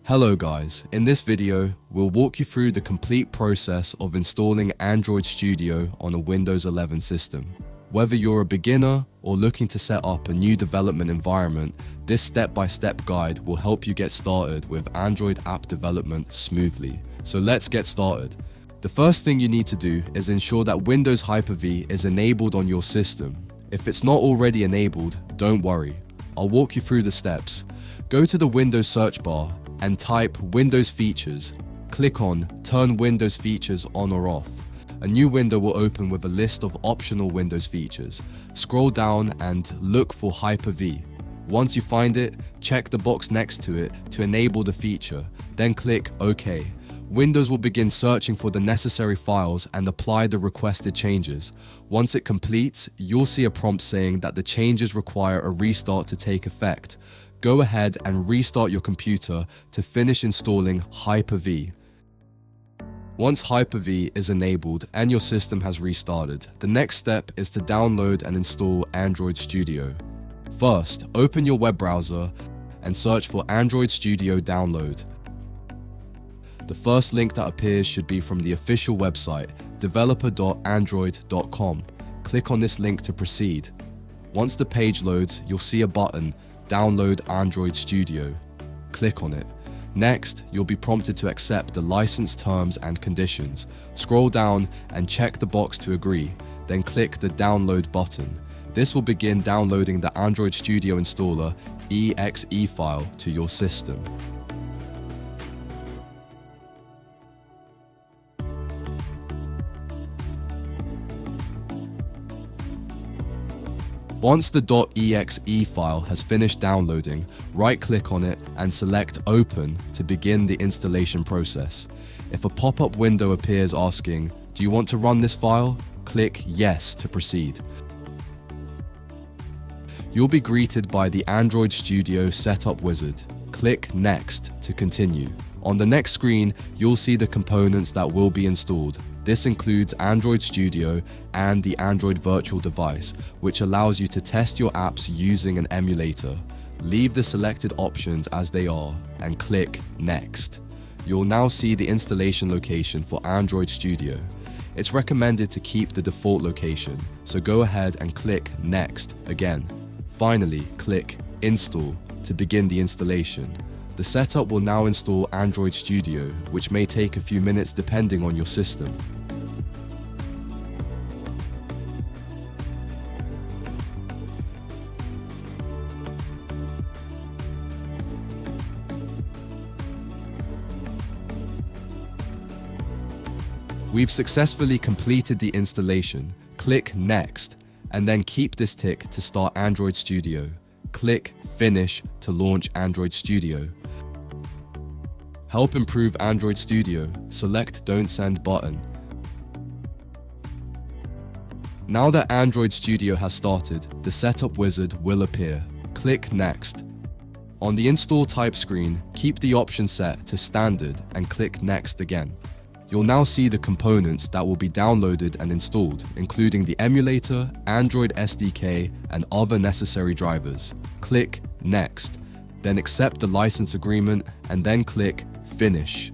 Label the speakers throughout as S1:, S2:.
S1: Hello guys, in this video, we'll walk you through the complete process of installing Android Studio on a Windows 11 system. Whether you're a beginner or looking to set up a new development environment, this step-by-step guide will help you get started with Android app development smoothly. So let's get started. The first thing you need to do is ensure that Windows Hyper-V is enabled on your system. If it's not already enabled, don't worry. I'll walk you through the steps. Go to the Windows search bar and type Windows Features. Click on Turn Windows Features on or off. A new window will open with a list of optional Windows features. Scroll down and look for Hyper-V. Once you find it, check the box next to it to enable the feature, then click OK. Windows will begin searching for the necessary files and apply the requested changes. Once it completes, you'll see a prompt saying that the changes require a restart to take effect. Go ahead and restart your computer to finish installing Hyper-V. Once Hyper-V is enabled and your system has restarted, the next step is to download and install Android Studio. First, open your web browser and search for Android Studio Download. The first link that appears should be from the official website, developer.android.com. Click on this link to proceed. Once the page loads, you'll see a button, Download Android Studio. Click on it. Next, you'll be prompted to accept the license terms and conditions. Scroll down and check the box to agree, then click the Download button. This will begin downloading the Android Studio Installer .exe file to your system. Once the .exe file has finished downloading, right-click on it and select Open to begin the installation process. If a pop-up window appears asking, "Do you want to run this file?" click Yes to proceed. You'll be greeted by the Android Studio Setup Wizard. Click Next to continue. On the next screen, you'll see the components that will be installed. This includes Android Studio and the Android Virtual Device, which allows you to test your apps using an emulator. Leave the selected options as they are and click Next. You'll now see the installation location for Android Studio. It's recommended to keep the default location, so go ahead and click Next again. Finally, click Install to begin the installation. The setup will now install Android Studio, which may take a few minutes depending on your system. We've successfully completed the installation. Click Next, and then keep this tick to start Android Studio. Click Finish to launch Android Studio. Help improve Android Studio, select Don't Send button. Now that Android Studio has started, the Setup Wizard will appear. Click Next. On the Install Type screen, keep the option set to Standard and click Next again. You'll now see the components that will be downloaded and installed, including the emulator, Android SDK, and other necessary drivers. Click Next, then accept the license agreement, and then click Finish.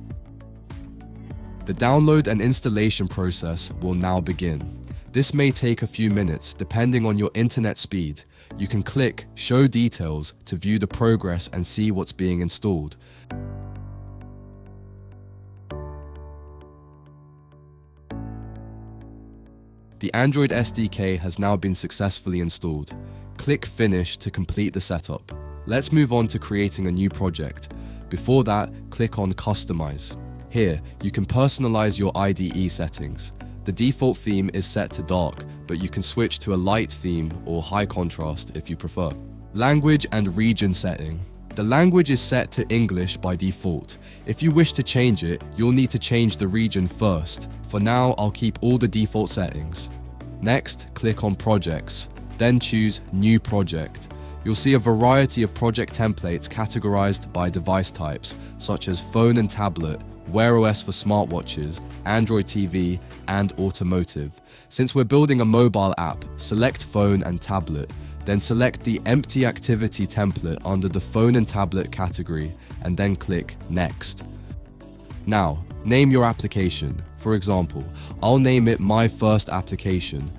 S1: The download and installation process will now begin. This may take a few minutes depending on your internet speed. You can click Show Details to view the progress and see what's being installed. The Android SDK has now been successfully installed. Click Finish to complete the setup. Let's move on to creating a new project. Before that, click on Customize. Here, you can personalize your IDE settings. The default theme is set to dark, but you can switch to a light theme or high contrast if you prefer. Language and region setting. The language is set to English by default. If you wish to change it, you'll need to change the region first. For now, I'll keep all the default settings. Next, click on Projects, then choose New Project. You'll see a variety of project templates categorized by device types, such as phone and tablet, Wear OS for smartwatches, Android TV, and automotive. Since we're building a mobile app, select phone and tablet. Then select the Empty Activity template under the Phone and Tablet category and then click Next. Now, name your application. For example, I'll name it My First Application.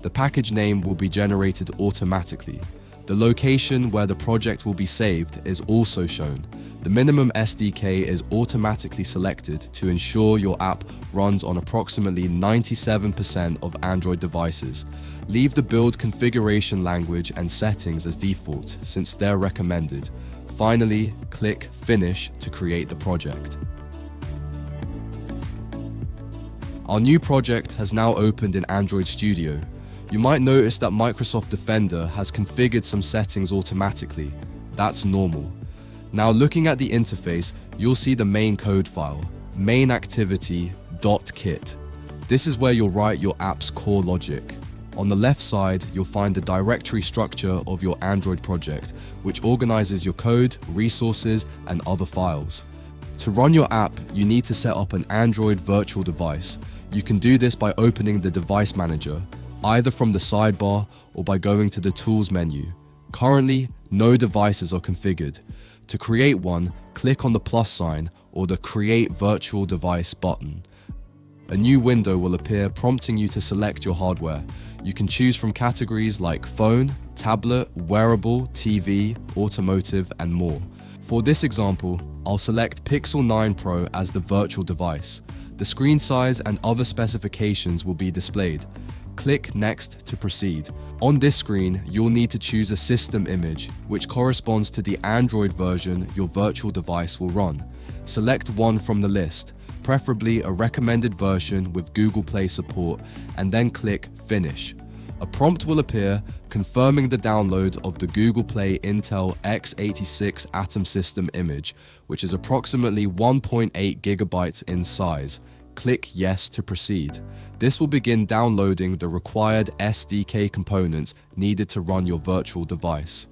S1: The package name will be generated automatically. The location where the project will be saved is also shown. The minimum SDK is automatically selected to ensure your app runs on approximately 97% of Android devices. Leave the build configuration language and settings as default, since they're recommended. Finally, click Finish to create the project. Our new project has now opened in Android Studio. You might notice that Microsoft Defender has configured some settings automatically. That's normal. Now looking at the interface, you'll see the main code file, mainactivity.kit. This is where you'll write your app's core logic. On the left side, you'll find the directory structure of your Android project, which organizes your code, resources, and other files. To run your app, you need to set up an Android virtual device. You can do this by opening the Device Manager, either from the sidebar or by going to the Tools menu. Currently, no devices are configured. To create one, click on the plus sign or the Create Virtual Device button. A new window will appear prompting you to select your hardware. You can choose from categories like phone, tablet, wearable, TV, automotive, and more. For this example, I'll select Pixel 9 Pro as the virtual device. The screen size and other specifications will be displayed. Click Next to proceed. On this screen, you'll need to choose a system image, which corresponds to the Android version your virtual device will run. Select one from the list, preferably a recommended version with Google Play support, and then click Finish. A prompt will appear confirming the download of the Google Play Intel x86 Atom system image, which is approximately 1.8 gigabytes in size. Click Yes to proceed. This will begin downloading the required SDK components needed to run your virtual device.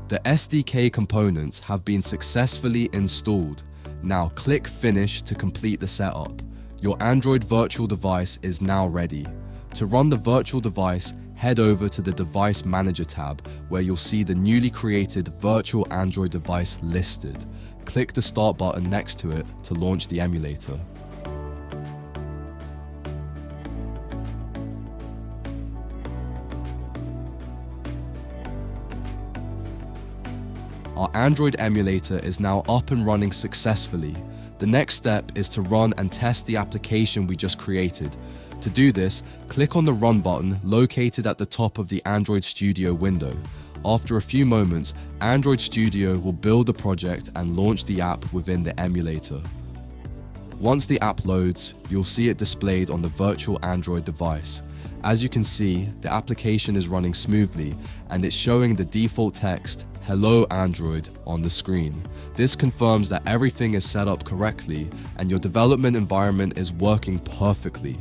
S1: The SDK components have been successfully installed. Now click Finish to complete the setup. Your Android virtual device is now ready. To run the virtual device, head over to the Device Manager tab, where you'll see the newly created virtual Android device listed. Click the Start button next to it to launch the emulator. Our Android emulator is now up and running successfully. The next step is to run and test the application we just created. To do this, click on the Run button located at the top of the Android Studio window. After a few moments, Android Studio will build the project and launch the app within the emulator. Once the app loads, you'll see it displayed on the virtual Android device. As you can see, the application is running smoothly and it's showing the default text, "Hello Android," on the screen. This confirms that everything is set up correctly and your development environment is working perfectly.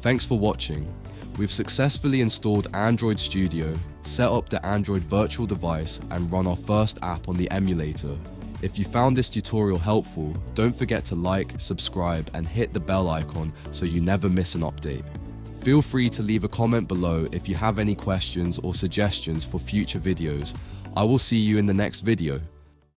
S1: Thanks for watching. We've successfully installed Android Studio, set up the Android virtual device, and run our first app on the emulator. If you found this tutorial helpful, don't forget to like, subscribe, and hit the bell icon so you never miss an update. Feel free to leave a comment below if you have any questions or suggestions for future videos. I will see you in the next video.